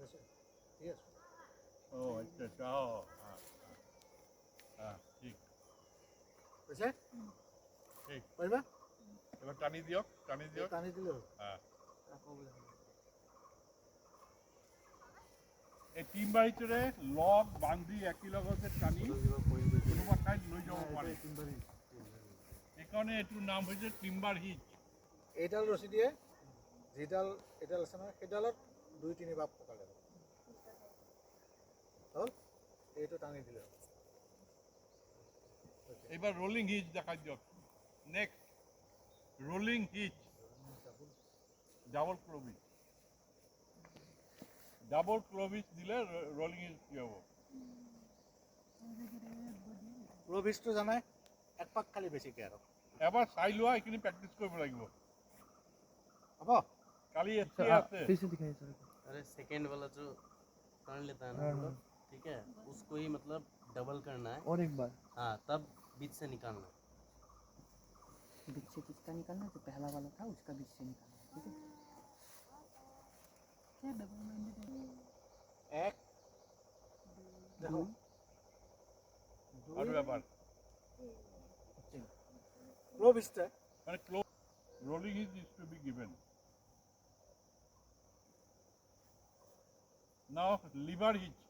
আছে ঠিক আছে ও আচ্ছা হ্যাঁ ঠিক বুঝছে ঠিক পাৰবা এবাৰ টানি দিও টানি দিলে হ্যাঁ এই টিম্বাৰ ভিতৰে লগ বান্ধি একই লগতে টানি কোনোবা ঠাইত লৈ যাব পাৰে সেইকাৰণে এইটোৰ নাম হৈছে টিম্বাৰ হিচ এইডাল ৰছী দিয়ে যিডাল এডাল আছে নহয় সেইডালত 2-3 বাপ পকালে হ'ল এইটো টানি দিলে এইবাৰ ৰোলিং হিচ দেখাই দিয়ক নেক্সট ৰোলিং হিচ ডাবল ক্লোভিচ দিলে ৰোলিং হিচ কি হ'ব ক্লোভিচটো জানাই এক পাক খালি বেছিকৈ আৰু এবাৰ চাই লোৱা এইখিনি প্ৰেক্টিচ কৰিব লাগিব হ'ব কালি এসে আছে अरे सेकेंड वाला जो टर्न लेता है ना हम लोग ठीक है उसको ही मतलब डबल करना है और एक बार हाँ तब बीच से निकालना बीच से किसका निकालना जो पहला वाला था उसका बीच से निकालना ठीक है क्या डबल माइंडेड है এক দেখো আৰু এবাৰ ক্লোভিচটা মানে rolling is to be given. Now liver hitch.